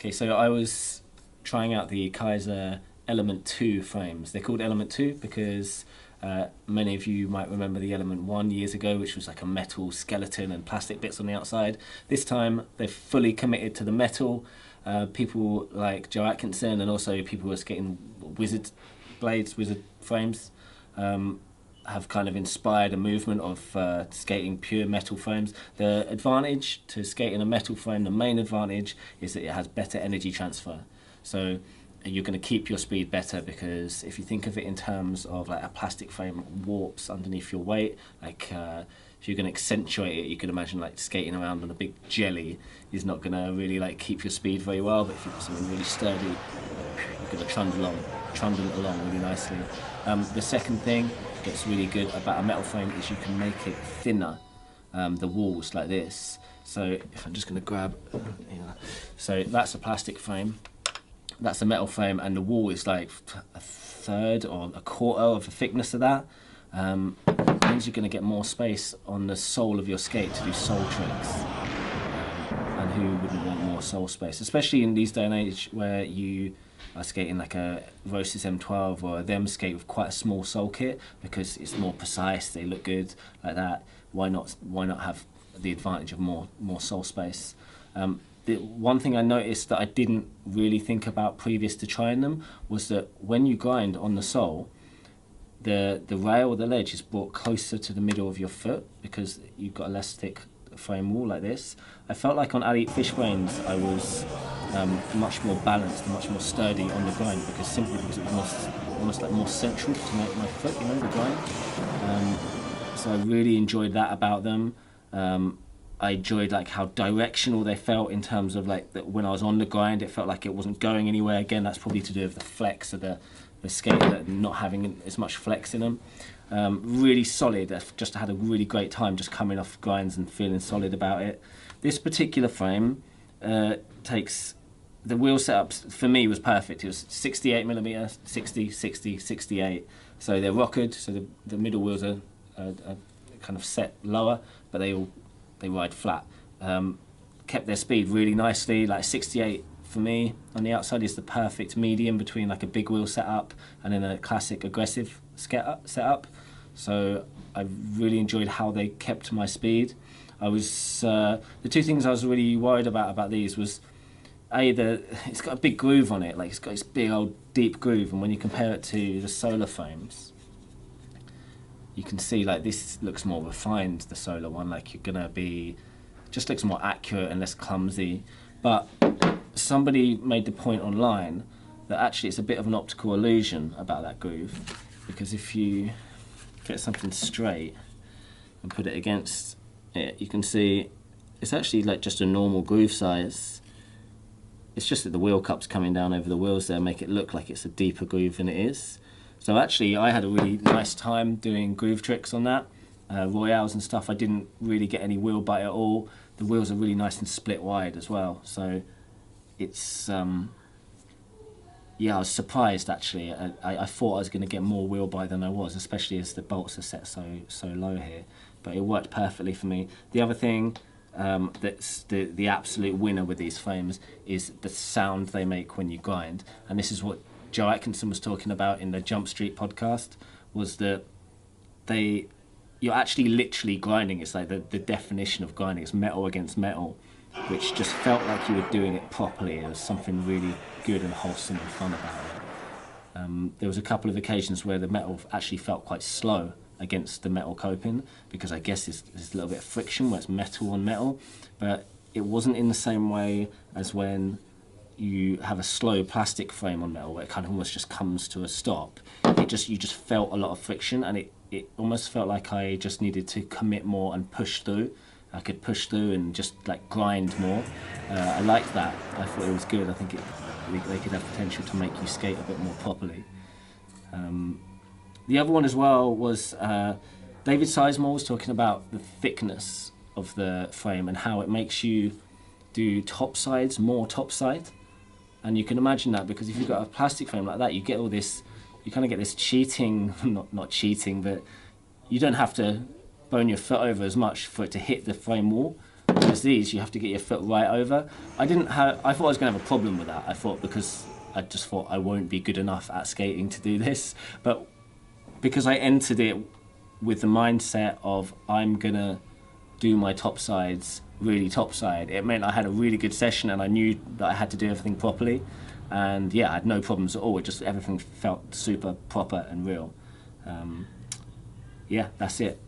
Okay, so I was trying out the Kizer Element 2 frames. They're called Element 2 because many of you might remember the Element 1 years ago, which was like a metal skeleton and plastic bits on the outside. This time they're fully committed to the metal. People like Joe Atkinson and also people who are skating wizard blades, wizard frames, have kind of inspired a movement of skating pure metal frames. The advantage to skating a metal frame, the main advantage, is that it has better energy transfer. So you're going to keep your speed better, because if you think of it in terms of like a plastic frame warps underneath your weight, like if you're going to accentuate it, you can imagine like skating around on a big jelly is not going to really like keep your speed very well. But if you've got something really sturdy, you're going to trundle along really nicely. The second thing that's really good about a metal frame is you can make it thinner, the walls like this. So if I'm just going to grab, so that's a plastic frame, that's a metal frame, and the wall is like a third or a quarter of the thickness of that. Means you're going to get more space on the sole of your skate to do sole tricks. And who wouldn't want more sole space, especially in these day and age where you are skating like a Rosis M12 or a them skate with quite a small sole kit, because it's more precise, they look good like that. Why not have the advantage of more sole space? The one thing I noticed that I didn't really think about previous to trying them was that when you grind on the sole, the rail or the ledge is brought closer to the middle of your foot because you've got a less thick frame wall like this. I felt like on Elite Fish frames I was much more balanced and much more sturdy on the grind, because it was almost like more central to my foot, the grind. So I really enjoyed that about them. I enjoyed like how directional they felt in terms of like that when I was on the grind, it felt like it wasn't going anywhere. Again, that's probably to do with the flex of the skate, that not having as much flex in them. Really solid. I've just had a really great time just coming off grinds and feeling solid about it. This particular frame takes the wheel setup for me was perfect. It was 68mm, 60, 60, 68. So they're rockered, so the middle wheels are kind of set lower, but they ride flat. Kept their speed really nicely. Like 68 for me on the outside is the perfect medium between like a big wheel setup and then a classic aggressive setup. So I really enjoyed how they kept my speed. I was the two things I was really worried about these was it's got a big groove on it, like it's got this big old deep groove, and when you compare it to the solar frames, you can see like this looks more refined, the solar one, like you're gonna be, just looks more accurate and less clumsy. But somebody made the point online that actually it's a bit of an optical illusion about that groove, because if you get something straight and put it against it, you can see it's actually like just a normal groove size. It's just that the wheel cups coming down over the wheels there make it look like it's a deeper groove than it is. So actually I had a really nice time doing groove tricks on that. Royales and stuff, I didn't really get any wheel bite at all. The wheels are really nice and split wide as well. So it's, yeah, I was surprised actually. I thought I was going to get more wheel bite than I was, especially as the bolts are set so low here. But it worked perfectly for me. The other thing that's the absolute winner with these frames is the sound they make when you grind. And this is what Joe Atkinson was talking about in the Jump Street podcast, was that you're actually literally grinding. It's like the definition of grinding. It's metal against metal, which just felt like you were doing it properly. There was something really good and wholesome and fun about it. There was a couple of occasions where the metal actually felt quite slow against the metal coping, because I guess there's a little bit of friction where it's metal on metal, but it wasn't in the same way as when you have a slow plastic frame on metal where it kind of almost just comes to a stop. You just felt a lot of friction, and it almost felt like I just needed to commit more and push through. I could push through and just like grind more. I liked that. I thought it was good. I think they could have potential to make you skate a bit more properly. The other one as well was David Sizemore was talking about the thickness of the frame and how it makes you do topsides more topside. And you can imagine that, because if you've got a plastic frame like that, you get all this, you kind of get this cheating, not cheating, but you don't have to bone your foot over as much for it to hit the frame wall. Whereas these, you have to get your foot right over. I thought I was going to have a problem with that. I thought because I just thought I won't be good enough at skating to do this. But because I entered it with the mindset of I'm going to do my topsides really topside, it meant I had a really good session and I knew that I had to do everything properly. And yeah, I had no problems at all. It just everything felt super proper and real. Yeah, that's it.